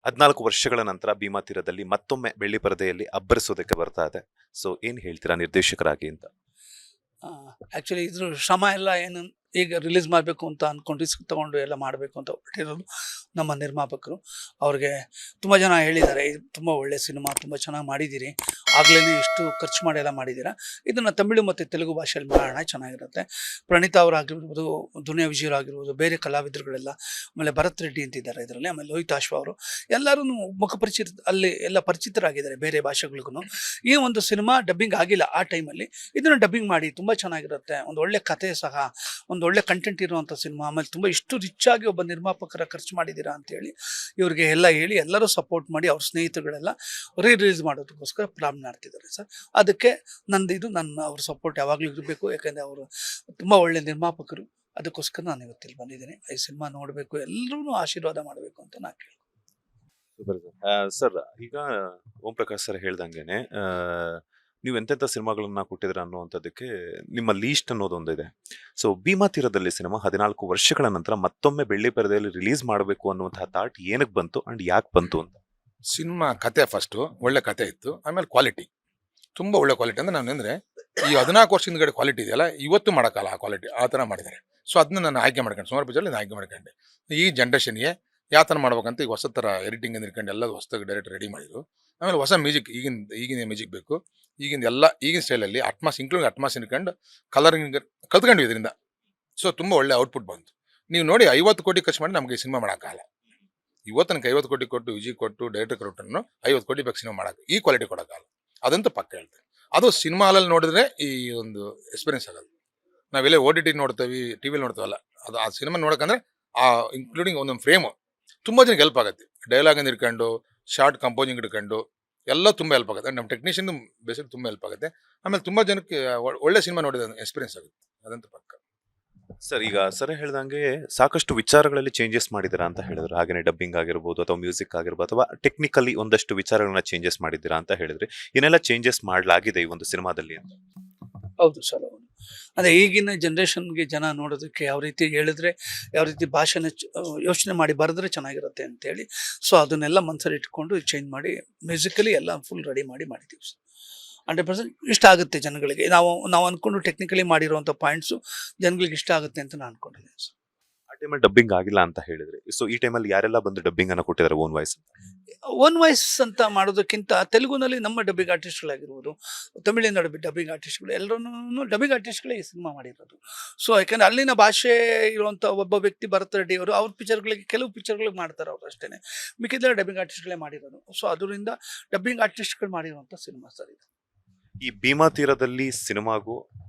14 ವರ್ಷಗಳ ನಂತರ ಭೀಮಾ ತೀರದಲ್ಲಿ ಮತ್ತೊಮ್ಮೆ ಬೆಳ್ಳಿ ಪರದೆಯಲ್ಲಿ ಅಬ್ಬರಿಸೋದಕ್ಕೆ ಬರ್ತಾ ಇದೆ. ಸೊ ಏನ್ ಹೇಳ್ತೀರಾ ನಿರ್ದೇಶಕರಾಗಿ ಅಂತ? ಆ್ಯಕ್ಚುಲಿ ಇದ್ರ ಶ್ರಮ ಎಲ್ಲ ಏನು ಈಗ ರಿಲೀಸ್ ಮಾಡಬೇಕು ಅಂತ ಅಂದ್ಕೊಂಡು ರಿಸ್ಕ್ ತೊಗೊಂಡು ಎಲ್ಲ ಮಾಡಬೇಕು ಅಂತ ಹೊರಟಿರೋದು ನಮ್ಮ ನಿರ್ಮಾಪಕರು. ಅವ್ರಿಗೆ ತುಂಬ ಜನ ಹೇಳಿದ್ದಾರೆ, ಇದು ತುಂಬ ಒಳ್ಳೆ ಸಿನಿಮಾ, ತುಂಬ ಚೆನ್ನಾಗಿ ಮಾಡಿದ್ದೀರಿ, ಆಗಲೇ ಇಷ್ಟು ಖರ್ಚು ಮಾಡಿ ಎಲ್ಲ ಮಾಡಿದ್ದೀರಾ, ಇದನ್ನು ತಮಿಳು ಮತ್ತು ತೆಲುಗು ಭಾಷೆಯಲ್ಲಿ ಮಾಡೋಣ ಚೆನ್ನಾಗಿರುತ್ತೆ. ಪ್ರಣೀತಾ ಅವರಾಗಿರ್ಬೋದು, ದುನಿಯಾ ವಿಜಯರು ಆಗಿರ್ಬೋದು, ಬೇರೆ ಕಲಾವಿದರುಗಳೆಲ್ಲ, ಆಮೇಲೆ ಭರತ್ ರೆಡ್ಡಿ ಅಂತಿದ್ದಾರೆ ಇದರಲ್ಲಿ, ಆಮೇಲೆ ಲೋಹಿತ್ ಆಶ್ವ ಅವರು ಎಲ್ಲರೂ ಮುಖಪರಿಚಿತ ಅಲ್ಲಿ ಎಲ್ಲ ಪರಿಚಿತರಾಗಿದ್ದಾರೆ ಬೇರೆ ಭಾಷೆಗಳಿಗೂ. ಈ ಒಂದು ಸಿನಿಮಾ ಡಬ್ಬಿಂಗ್ ಆಗಿಲ್ಲ ಆ ಟೈಮಲ್ಲಿ, ಇದನ್ನು ಡಬ್ಬಿಂಗ್ ಮಾಡಿ ತುಂಬ ಚೆನ್ನಾಗಿರುತ್ತೆ. ಒಂದು ಒಳ್ಳೆ ಕತೆ ಸಹ, ಒಂದು ಒಳ್ಳೆ ಕಂಟೆಂಟ್ ಇರುವಂಥ ಸಿನಿಮಾ. ಆಮೇಲೆ ತುಂಬ ಇಷ್ಟು ರಿಚ್ ಆಗಿ ಒಬ್ಬ ನಿರ್ಮಾಪಕರ ಖರ್ಚು ಮಾಡಿದ್ದೀರಾ ಅಂತೇಳಿ ಇವ್ರಿಗೆ ಎಲ್ಲ ಹೇಳಿ ಎಲ್ಲರೂ ಸಪೋರ್ಟ್ ಮಾಡಿ ಅವ್ರ ಸ್ನೇಹಿತರುಗಳೆಲ್ಲ ರಿಲೀಸ್ ಮಾಡೋದಕ್ಕೋಸ್ಕರ ಪ್ಲಾನ್ ಮಾಡ್ತಿದ್ದಾರೆ ಸರ್. ಅದಕ್ಕೆ ನನ್ನ ಅವ್ರ ಸಪೋರ್ಟ್ ಯಾವಾಗಲೂ ಇರಬೇಕು, ಯಾಕೆಂದರೆ ಅವರು ತುಂಬ ಒಳ್ಳೆ ನಿರ್ಮಾಪಕರು. ಅದಕ್ಕೋಸ್ಕರ ನಾನು ಇವತ್ತಿಲ್ಲಿ ಬಂದಿದ್ದೀನಿ. ಈ ಸಿನಿಮಾ ನೋಡಬೇಕು, ಎಲ್ಲರೂ ಆಶೀರ್ವಾದ ಮಾಡಬೇಕು ಅಂತ ನಾನು ಕೇಳಿ. ಸರ್, ಈಗ ಓಂ ಪ್ರಕಾಶ್ ಸರ್ ಹೇಳ್ದಂಗೆನೆ ನೀವು ಎಂತೆಂಥ ಸಿನಿಮಾಗಳನ್ನ ಕೊಟ್ಟಿದ್ರ ಅನ್ನುವಂಥದ್ದಕ್ಕೆ ನಿಮ್ಮ ಲೀಸ್ಟ್ ಅನ್ನೋದೊಂದಿದೆ. ಸೊ ಭೀಮಾ ತೀರದಲ್ಲಿ ಸಿನಿಮಾ 14 ವರ್ಷಗಳ ನಂತರ ಮತ್ತೊಮ್ಮೆ ಬೆಳ್ಳಿ ಪರದೆಯಲ್ಲಿ ರಿಲೀಸ್ ಮಾಡಬೇಕು ಅನ್ನುವಂತಹ ಥಾಟ್ ಏನಕ್ಕೆ ಬಂತು ಅಂಡ್ ಯಾಕೆ ಬಂತು ಅಂತ? ಸಿನಿಮಾ ಕತೆ ಫಸ್ಟು ಒಳ್ಳೆ ಕತೆ ಇತ್ತು, ಆಮೇಲೆ ಕ್ವಾಲಿಟಿ ತುಂಬ ಒಳ್ಳೆ ಕ್ವಾಲಿಟಿ. ಅಂದರೆ ನಾನು ಅಂದರೆ ಈ 14 ವರ್ಷದ ಹಿಂದ್ಗಡೆ ಕ್ವಾಲಿಟಿ ಇದೆಯಲ್ಲ, ಇವತ್ತು ಮಾಡೋಕ್ಕಲ್ಲ ಆ ಕ್ವಾಲಿಟಿ, ಆ ಥರ ಮಾಡಿದ್ದಾರೆ. ಸೊ ಅದನ್ನ ನಾನು ಆಯ್ಕೆ ಮಾಡ್ಕೊಂಡು ಸುಮಾರು ಪಿಕ್ಚರಲ್ಲಿ ಆಯ್ಕೆ ಮಾಡ್ಕೊಂಡೆ. ಈ ಜನ್ರೇಷನ್ಗೆ ಯಾವ ಥರ ಮಾಡ್ಬೇಕಂತ ಈಗ ಹೊಸ ಥರ ಎಡಿಟಿಂಗ್ ಇರ್ಕೊಂಡು ಎಲ್ಲ ಹೊಸದಾಗಿ ಡೈರೆಕ್ಟ್ ರೆಡಿ ಮಾಡಿದ್ರು. ಆಮೇಲೆ ಹೊಸ ಮ್ಯೂಸಿಕ್, ಈಗಿನ ಮ್ಯೂಸಿಕ್ ಬೇಕು, ಈಗಿನ ಸ್ಟೈಲಲ್ಲಿ ಅಟ್ಮಾಸ್ ಇನ್ಕೊಂಡು ಕಲರಿಂಗ್ ಕಲ್ತ್ಕೊಂಡ್ವಿ ಇದರಿಂದ. ಸೊ ತುಂಬ ಒಳ್ಳೆ ಔಟ್ಪುಟ್ ಬಂತು. ನೀವು ನೋಡಿ 50 ಕೋಟಿ ಖರ್ಚು ಮಾಡಿ ನಮಗೆ ಸಿನಿಮಾ ಮಾಡೋಕ್ಕಾಗಲ್ಲ. ಇವತ್ತು ನನಗೆ 50 ಕೋಟಿ ಕೊಟ್ಟು ವಿಜಯ್ ಕೊಟ್ಟು ಡೈರೆಕ್ಟರ್ ಕೊಟ್ಟನ್ನು 50 ಕೋಟಿ ಬೇಕು ಸಿನಿಮಾ ಮಾಡೋಕ್ಕೆ, ಈ ಕ್ವಾಲಿಟಿ ಕೊಡೋಕ್ಕಾಗಲ್ಲ. ಅದಂತೂ ಪಕ್ಕ ಹೇಳ್ತೇನೆ. ಅದು ಸಿನಿಮಾ ಹಾಲಲ್ಲಿ ನೋಡಿದ್ರೆ ಈ ಒಂದು ಎಕ್ಸ್ಪೀರಿಯನ್ಸ್ ಆಗೋದು. ನಾವೆಲ್ಲೇ OTT ನೋಡ್ತೀವಿ, ಟಿವಿಲಿ ನೋಡ್ತೀವಲ್ಲ, ಅದು ಆ ಸಿನಿಮಾ ನೋಡೋಕ್ಕಂದ್ರೆ ಆ ಇನ್ಕ್ಲೂಡಿಂಗ್ ಒಂದೊಂದು ಫ್ರೇಮು ತುಂಬ ಜನಕ್ಕೆ ಹೆಲ್ಪ್ ಆಗುತ್ತೆ. ಡೈಲಾಗಿಂದ ಇಟ್ಕೊಂಡು ಶಾರ್ಟ್ ಕಂಪೋಸಿಂಗ್ ಇಟ್ಕೊಂಡು ಎಲ್ಲ ತುಂಬ ಹೆಲ್ಪ್ ಆಗುತ್ತೆ. ನಮ್ಮ ಟೆಕ್ನಿಷಿಯನ್ ಬೇಸಿಕ್ ತುಂಬ ಹೆಲ್ಪ್ ಆಗುತ್ತೆ. ಆಮೇಲೆ ತುಂಬ ಜನಕ್ಕೆ ಒಳ್ಳೆ ಸಿನಿಮಾ ನೋಡಿದ ಎಕ್ಸ್ಪೀರಿಯನ್ಸ್ ಆಗುತ್ತೆ, ಅದಂತೂ ಪಕ್ಕ. ಸರ್, ಈಗ ಸರ್ ಹೇಳ್ದಂಗೆ ಸಾಕಷ್ಟು ವಿಚಾರಗಳಲ್ಲಿ ಚೇಂಜಸ್ ಮಾಡಿದ್ದೀರಾ ಅಂತ ಹೇಳಿದ್ರು. ಹಾಗೇನೆ ಡಬ್ಬಿಂಗ್ ಆಗಿರ್ಬೋದು ಅಥವಾ ಮ್ಯೂಸಿಕ್ ಆಗಿರ್ಬೋದು ಅಥವಾ ಟೆಕ್ನಿಕಲಿ ಒಂದಷ್ಟು ವಿಚಾರಗಳನ್ನ ಚೇಂಜಸ್ ಮಾಡಿದ್ದೀರಾ ಅಂತ ಹೇಳಿದ್ರೆ, ಏನೆಲ್ಲ ಚೇಂಜಸ್ ಮಾಡಲಾಗಿದೆ ಈ ಒಂದು ಸಿನಿಮಾದಲ್ಲಿ ಅಂತ? ಹೌದು ಸರ್, ಹೌದು. ಅದೇ ಈಗಿನ ಜನ್ರೇಷನ್ಗೆ ಜನ ನೋಡೋದಕ್ಕೆ ಯಾವ ರೀತಿ ಹೇಳಿದ್ರೆ, ಯಾವ ರೀತಿ ಭಾಷೆನ ಯೋಚನೆ ಮಾಡಿ ಬರೆದ್ರೆ ಚೆನ್ನಾಗಿರುತ್ತೆ ಅಂತೇಳಿ, ಸೊ ಅದನ್ನೆಲ್ಲ ಮನಸ್ಸಲ್ಲಿ ಇಟ್ಕೊಂಡು ಚೇಂಜ್ ಮಾಡಿ ಮ್ಯೂಸಿಕಲಿ ಎಲ್ಲ ಫುಲ್ ರೆಡಿ ಮಾಡಿದ್ದೀವಿ ಸರ್. 100% ಇಷ್ಟ ಆಗುತ್ತೆ ಜನಗಳಿಗೆ. ನಾವು ಅಂದ್ಕೊಂಡು ಟೆಕ್ನಿಕಲಿ ಮಾಡಿರುವಂಥ ಪಾಯಿಂಟ್ಸು ಜನಗಳಿಗೆ ಇಷ್ಟ ಆಗುತ್ತೆ ಅಂತ ನಾನು ಅಂದ್ಕೊಂಡಿದ್ದೀನಿ ಸರ್. ಆ ಟೈಮಲ್ಲಿ ಡಬ್ಬಿಂಗ್ ಆಗಿಲ್ಲ ಅಂತ ಹೇಳಿದ್ರೆ, ಸೊ ಈ ಟೈಮಲ್ಲಿ ಯಾರೆಲ್ಲ ಬಂದು ಡಬ್ಬಿಂಗ್ ಅನ್ನ ಕೊಟ್ಟಿದ್ದಾರೆ ಓನ್ ವಾಯ್ಸ್? ಒನ್ ವಾಯ್ಸ್ ಅಂತ ಮಾಡೋದಕ್ಕಿಂತ ತೆಲುಗುನಲ್ಲಿ ನಮ್ಮ ಡಬ್ಬಿಂಗ್ ಆರ್ಟಿಸ್ಟ್ಗಳಾಗಿರ್ಬೋದು, ತಮಿಳಿನ ಡಬ್ಬಿಂಗ್ ಆರ್ಟಿಸ್ಟ್ಗಳು, ಎಲ್ಲರೂ ಡಬ್ಬಿಂಗ್ ಆರ್ಟಿಸ್ಟ್ಗಳೇ ಈ ಸಿನಿಮಾ ಮಾಡಿರೋದು. ಸೊ ಯಾಕೆಂದರೆ ಅಲ್ಲಿನ ಭಾಷೆ ಇರುವಂಥ ಒಬ್ಬ ವ್ಯಕ್ತಿ ಭರತ್ ರೆಡ್ಡಿ ಅವರು ಅವ್ರ ಪಿಕ್ಚರ್ಗಳಿಗೆ, ಕೆಲವು ಪಿಕ್ಚರ್ಗಳಿಗೆ ಮಾಡ್ತಾರೆ ಅವರು ಅಷ್ಟೇ, ಮಿಕ್ಕಿದ್ರೆ ಡಬ್ಬಿಂಗ್ ಆರ್ಟಿಸ್ಟ್ಗಳೇ ಮಾಡಿರೋದು. ಸೊ ಅದರಿಂದ ಡಬ್ಬಿಂಗ್ ಆರ್ಟಿಸ್ಟ್ಗಳು ಮಾಡಿರುವಂಥ ಸಿನಿಮಾ ಸರ್ ಇದು. ಈ ಭೀಮಾ ತೀರದಲ್ಲಿ ಸಿನಿಮಾಗೂ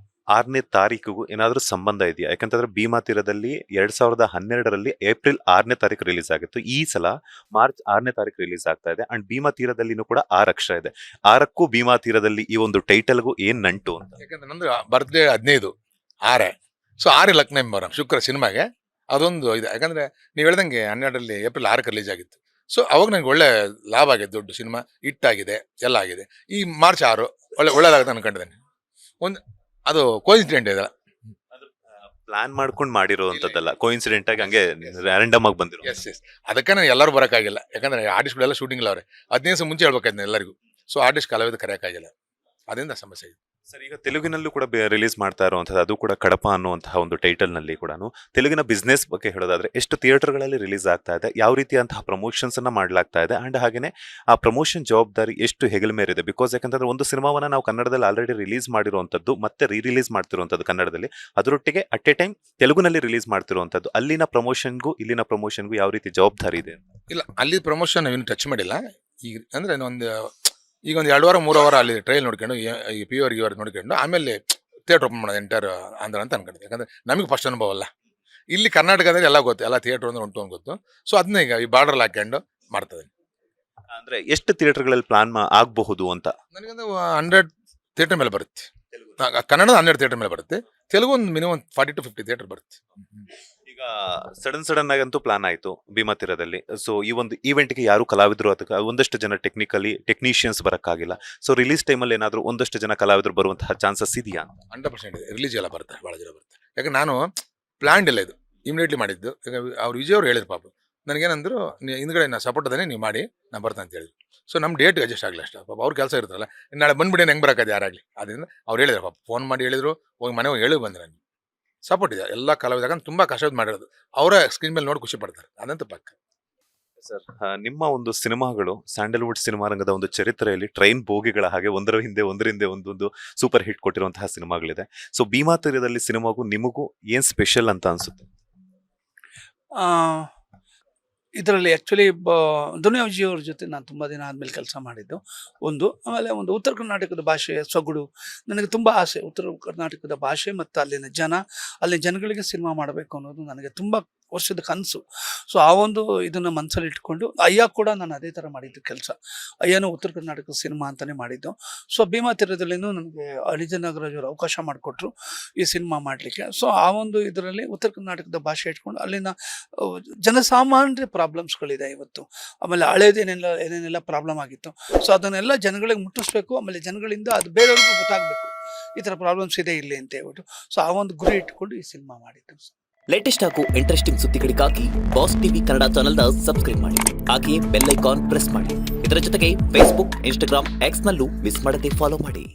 6ನೇ ತಾರೀಕಿಗೂ ಏನಾದ್ರೂ ಸಂಬಂಧ ಇದೆಯಾ? ಯಾಕಂತಂದ್ರೆ ಭೀಮಾ ತೀರದಲ್ಲಿ 2012ರಲ್ಲಿ ಏಪ್ರಿಲ್ 6ನೇ ತಾರೀಕು ರಿಲೀಸ್ ಆಗಿತ್ತು. ಈ ಸಲ ಮಾರ್ಚ್ 6ನೇ ತಾರೀಕು ರಿಲೀಸ್ ಆಗ್ತಾ ಇದೆ. ಅಂಡ್ ಭೀಮಾ ತೀರದಲ್ಲಿನೂ ಕೂಡ 6 ಅಕ್ಷರ ಇದೆ. 6ಕ್ಕೂ ಭೀಮಾ ತೀರದಲ್ಲಿ ಈ ಒಂದು ಟೈಟಲ್ಗೂ ಏನ್ ನಂಟು ಅಂತ? ಯಾಕಂದ್ರೆ ನಂದು ಬರ್ತ್ಡೇ 15 6, ಸೊ 6 ಲಕ್ನಂಬರ್ ಶುಕ್ರ ಸಿನಿಮಾಗೆ ಅದೊಂದು ಇದೆ. ಯಾಕಂದ್ರೆ ನೀವು ಹೇಳ್ದಂಗೆ 12ರಲ್ಲಿ ಏಪ್ರಿಲ್ 6ಕ್ಕೆ ರಿಲೀಸ್ ಆಗಿತ್ತು. ಸೊ ಅವಾಗ ನನಗೆ ಒಳ್ಳೆ ಲಾಭ ಆಗಿದೆ, ದೊಡ್ಡ ಸಿನಿಮಾ ಹಿಟ್ ಆಗಿದೆ, ಎಲ್ಲ ಆಗಿದೆ. ಈ ಮಾರ್ಚ್ 6 ಒಳ್ಳೆದಾಗುತ್ತೆ ಅನ್ಕೊಂಡಿದ್ದೇನೆ. ಅದು ಕೋಇನ್ಸಿಡೆಂಟ್ ಇದೆ, ಪ್ಲಾನ್ ಮಾಡ್ಕೊಂಡು ಮಾಡಿರೋಂಥದ್ದಲ್ಲ, ಕೋಇನ್ಸಿಡೆಂಟ್ ಆಗಿ ಹಂಗೆ ರ್ಯಾಂಡಮ್ ಆಗಿ ಬಂದಿರೋ. ಎಸ್ ಅದಕ್ಕೆ ನಾನು ಎಲ್ಲರೂ ಬರೋಕ್ಕಾಗಿಲ್ಲ. ಯಾಕಂದ್ರೆ ಆರ್ಟಿಸ್ಟ್ಗಳೆಲ್ಲ ಶೂಟಿಂಗ್ ಅವ್ರೆ 15 ದಿವಸ ಮುಂಚೆ ಹೇಳ್ಬೇಕಾಯ್ತು ಎಲ್ಲರಿಗೂ. ಸೊ ಆರ್ಟಿಸ್ಟ್ ಕಲಾವಿದ ಕರೆಯೋಕ್ಕಾಗಿಲ್ಲ, ಅದರಿಂದ ಸಮಸ್ಯೆ ಇದೆ. ಸರ್, ಈಗ ತೆಲುಗಿನಲ್ಲೂ ಕೂಡ ರಿಲೀಸ್ ಮಾಡ್ತಾ ಇರುವಂಥದ್ದು, ಅದು ಕೂಡ ಕಡಪ ಅನ್ನುವಂತಹ ಒಂದು ಟೈಟಲ್ ನಲ್ಲಿ ಕೂಡ ತೆಲುಗಿನ ಬಿಸ್ನೆಸ್ ಬಗ್ಗೆ ಹೇಳೋದಾದ್ರೆ ಎಷ್ಟು ಥಿಯೇಟರ್ಗಳಲ್ಲಿ ರಿಲೀಸ್ ಆಗ್ತಾ ಇದೆ, ಯಾವ ರೀತಿಯಂತಹ ಪ್ರಮೋಷನ್ಸ್ ಅನ್ನ ಮಾಡ್ಲಾಗ್ತಾ ಇದೆ, ಅಂಡ್ ಹಾಗೇನೆ ಆ ಪ್ರಮೋಷನ್ ಜವಾಬ್ದಾರಿ ಎಷ್ಟು ಹೆಗಲ ಮೇರಿದೆ? ಬಿಕಾಸ್ ಯಾಕಂತಂದ್ರೆ ಒಂದು ಸಿನಿಮಾವನ್ನ ನಾವು ಕನ್ನಡದಲ್ಲಿ ಆಲ್ರೆಡಿ ರಿಲೀಸ್ ಮಾಡಿರುವಂತದ್ದು ಮತ್ತೆ ರಿಲೀಸ್ ಮಾಡ್ತಿರುವಂತದ್ದು ಕನ್ನಡದಲ್ಲಿ, ಅದರೊಟ್ಟಿಗೆ ಅಟ್ ಎ ಟೈಮ್ ತೆಲುಗುನಲ್ಲಿ ರಿಲೀಸ್ ಮಾಡ್ತಿರುವಂತದ್ದು, ಅಲ್ಲಿನ ಪ್ರಮೋಷನ್ಗೂ ಇಲ್ಲಿನ ಪ್ರಮೋಷನ್ಗೂ ಯಾವ ರೀತಿ ಜವಾಬ್ದಾರಿ ಇದೆ? ಇಲ್ಲ, ಅಲ್ಲಿ ಪ್ರಮೋಷನ್ ಏನು ಟಚ್ ಮಾಡಿಲ್ಲ. ಈಗ ಅಂದ್ರೆ ಈಗ ಒಂದು 2 ವಾರ 3 ವಾರ ಅಲ್ಲಿ ಟ್ರೈಲ್ ನೋಡ್ಕೊಂಡು ಈ PVR ನೋಡ್ಕೊಂಡು ಆಮೇಲೆ ಥಿಯೇಟರ್ ಓಪನ್ ಮಾಡೋದು ಎಂಟರ್ ಆಂಧ್ರ ಅಂತ ಅನ್ಕೊಂಡಿದ್ದೆ. ಯಾಕಂದ್ರೆ ನಮಗೆ ಫಸ್ಟ್ ಅನುಭವ ಅಲ್ಲ. ಇಲ್ಲಿ ಕರ್ನಾಟಕದಲ್ಲಿ ಎಲ್ಲ ಗೊತ್ತು, ಎಲ್ಲ ಥಿಯೇಟರ್ ಅಂದ್ರೆ ಉಂಟು ಅಂತ ಗೊತ್ತು. ಸೊ ಅದನ್ನ ಈಗ ಈ ಬಾರ್ಡರ್ ಹಾಕೊಂಡು ಮಾಡ್ತದೆ. ಅಂದ್ರೆ ಎಷ್ಟು ಥಿಯೇಟರ್ಗಳಲ್ಲಿ ಪ್ಲಾನ್ ಆಗಬಹುದು ಅಂತ? ನನಗೊಂದು 100 ಥಿಯೇಟರ್ ಮೇಲೆ ಬರುತ್ತೆ. ಕನ್ನಡದ 100 ಥಿಯೇಟರ್ ಮೇಲೆ ಬರುತ್ತೆ. ತೆಲುಗು ಒಂದು ಮಿನಿಮಮ್ 40 to 50 ಥಿಯೇಟರ್ ಬರುತ್ತೆ. ಈಗ ಸಡನ್ ಆಗಂತೂ ಪ್ಲಾನ್ ಆಯ್ತು ಭೀಮಾ ತೀರದಲ್ಲಿ. ಸೊ ಈ ಒಂದು ಈವೆಂಟ್ಗೆ ಯಾರು ಕಲಾವಿದರು ಅಥವಾ ಒಂದಷ್ಟು ಜನ ಟೆಕ್ನಿಷಿಯನ್ಸ್ ಬರಕ್ಕಾಗಿಲ್ಲ. ಸೊ ರಿಲೀಸ್ ಟೈಮಲ್ಲಿ ಏನಾದ್ರು ಒಂದಷ್ಟು ಜನ ಕಲಾವಿದರು ಬರುವಂತಹ ಚಾನ್ಸಸ್ ಇದೆಯಾ? 100% ಇದೆ. ರಿಲೀಸ್ ಎಲ್ಲ ಬರುತ್ತೆ, ಭಾಳ ಜನ ಬರುತ್ತೆ. ಯಾಕಂದ್ರೆ ನಾನು ಪ್ಲಾನ್ ಇಲ್ಲ, ಇದು ಇಮಿಡಿಯೇಟ್ಲಿ ಮಾಡಿದ್ದು. ಅವ್ರು ವಿಜಯ್ ಅವ್ರು ಹೇಳಿದ್ರು ಪಾಪ, ನನಗೇನಂದ್ರು ಹಿಂದ್ಗಡೆ ನಾ ಸಪೋರ್ಟ್ ಅದೇ ನೀವು ಮಾಡಿ ನಾನು ಬರ್ತೀನಿ ಅಂತ ಹೇಳಿದ್ರು. ಸೊ ನಮ್ಮ ಡೇಟ್ ಅಡ್ಜಸ್ಟ್ ಆಗಲಿ ಅಷ್ಟೇ. ಪಾಪ ಅವ್ರ ಕೆಲಸ ಇರ್ತಾರಲ್ಲ, ನಾಳೆ ಬಂದ್ಬಿಡಿ ಹೆಂಗೆ ಬರೋಕ್ಕಾದ ಯಾರಾಗಲಿ. ಅದರಿಂದ ಅವ್ರು ಹೇಳಿದ್ರು, ಪಾಪ ಫೋನ್ ಮಾಡಿ ಹೇಳಿದ್ರು, ಹೋಗಿ ಮನೆ ಹೋಗಿ ಹೇಳಿ ಬಂದೆ. ನನಗೆ ಸಪೋರ್ಟ್ ಇದೆ ಎಲ್ಲ ಕಲಾವಿದ, ಯಾಕಂದ್ರೆ ತುಂಬ ಕಷ್ಟದ ಮಾಡಿರೋದು. ಅವರ ಸ್ಕ್ರೀನ್ ಮೇಲೆ ನೋಡಿ ಖುಷಿ ಪಡ್ತಾರೆ, ಅದಂತೂ ಪಕ್ಕ. ಸರ್, ನಿಮ್ಮ ಒಂದು ಸಿನಿಮಾಗಳು ಸ್ಯಾಂಡಲ್ವುಡ್ ಸಿನಿಮಾ ರಂಗದ ಒಂದು ಚರಿತ್ರೆಯಲ್ಲಿ ಟ್ರೈನ್ ಬೋಗಿಗಳ ಹಾಗೆ ಒಂದರ ಹಿಂದೆ ಒಂದೊಂದು ಸೂಪರ್ ಹಿಟ್ ಕೊಟ್ಟಿರುವಂತಹ ಸಿನಿಮಾಗಳಿದೆ. ಸೊ ಭೀಮಾ ತೀರದಲ್ಲಿ ಸಿನಿಮಾಗೂ ನಿಮಗೂ ಏನ್ ಸ್ಪೆಷಲ್ ಅಂತ ಅನ್ಸುತ್ತೆ? ಇದರಲ್ಲಿ ಆ್ಯಕ್ಚುಲಿ ದುನಿಯಾಜಿ ಅವ್ರ ಜೊತೆ ನಾನು ತುಂಬ ದಿನ ಆದಮೇಲೆ ಕೆಲಸ ಮಾಡಿದ್ದು ಆಮೇಲೆ ಒಂದು ಉತ್ತರ ಕರ್ನಾಟಕದ ಭಾಷೆಯ ಸೊಗಡು ನನಗೆ ತುಂಬ ಆಸೆ. ಉತ್ತರ ಕರ್ನಾಟಕದ ಭಾಷೆ ಮತ್ತು ಅಲ್ಲಿ ಜನಗಳಿಗೆ ಸಿನಿಮಾ ಮಾಡಬೇಕು ಅನ್ನೋದು ನನಗೆ ತುಂಬ ವರ್ಷದ ಕನಸು. ಸೊ ಆ ಒಂದು ಇದನ್ನು ಮನಸ್ಸಲ್ಲಿ ಇಟ್ಕೊಂಡು ಅಯ್ಯ ಕೂಡ ನಾನು ಅದೇ ಥರ ಮಾಡಿದ್ದು ಕೆಲಸ. ಅಯ್ಯನೂ ಉತ್ತರ ಕರ್ನಾಟಕದ ಸಿನಿಮಾ ಅಂತಲೇ ಮಾಡಿದ್ದು. ಸೊ ಭೀಮಾ ತೀರದಲ್ಲಿನೂ ನನಗೆ ಅನಿಜ ನಾಗರಾಜ್ ಅವರು ಅವಕಾಶ ಮಾಡಿಕೊಟ್ರು ಈ ಸಿನಿಮಾ ಮಾಡಲಿಕ್ಕೆ. ಸೊ ಆ ಒಂದು ಇದರಲ್ಲಿ ಉತ್ತರ ಕರ್ನಾಟಕದ ಭಾಷೆ ಇಟ್ಕೊಂಡು ಅಲ್ಲಿನ ಜನಸಾಮಾನ್ಯರ ಪ್ರಾಬ್ಲಮ್ಸ್ಗಳಿದೆ ಇವತ್ತು. ಆಮೇಲೆ ಏನೇನೆಲ್ಲ ಪ್ರಾಬ್ಲಮ್ ಆಗಿತ್ತು, ಸೊ ಅದನ್ನೆಲ್ಲ ಜನಗಳಿಗೆ ಮುಟ್ಟಿಸ್ಬೇಕು. ಆಮೇಲೆ ಜನಗಳಿಂದ ಅದು ಬೇರೆಯವ್ರಿಗೂ ಗೊತ್ತಾಗಬೇಕು ಈ ಥರ ಪ್ರಾಬ್ಲಮ್ಸ್ ಇದೆ ಇಲ್ಲಿ ಅಂತ ಹೇಳ್ಬಿಟ್ಟು. ಸೊ ಆ ಒಂದು ಗುರಿ ಇಟ್ಕೊಂಡು ಈ ಸಿನಿಮಾ ಮಾಡಿದ್ದು. ಲೇಟೆಸ್ಟ್ ಹಾಗೂ ಇಂಟ್ರೆಸ್ಟಿಂಗ್ ಸುದ್ದಿಗಳಿಗಾಗಿ ಬಾಸ್ ಟಿವಿ ಕನ್ನಡ ಚಾನೆಲ್ನ ಸಬ್ಸ್ಕ್ರೈಬ್ ಮಾಡಿ, ಹಾಗೆಯೇ ಬೆಲ್ ಐಕಾನ್ ಪ್ರೆಸ್ ಮಾಡಿ. ಇದರ ಜೊತೆಗೆ ಫೇಸ್ಬುಕ್, ಇನ್ಸ್ಟಾಗ್ರಾಮ್, ಎಕ್ಸ್ ನಲ್ಲೂ ಮಿಸ್ ಮಾಡದೆ ಫಾಲೋ ಮಾಡಿ.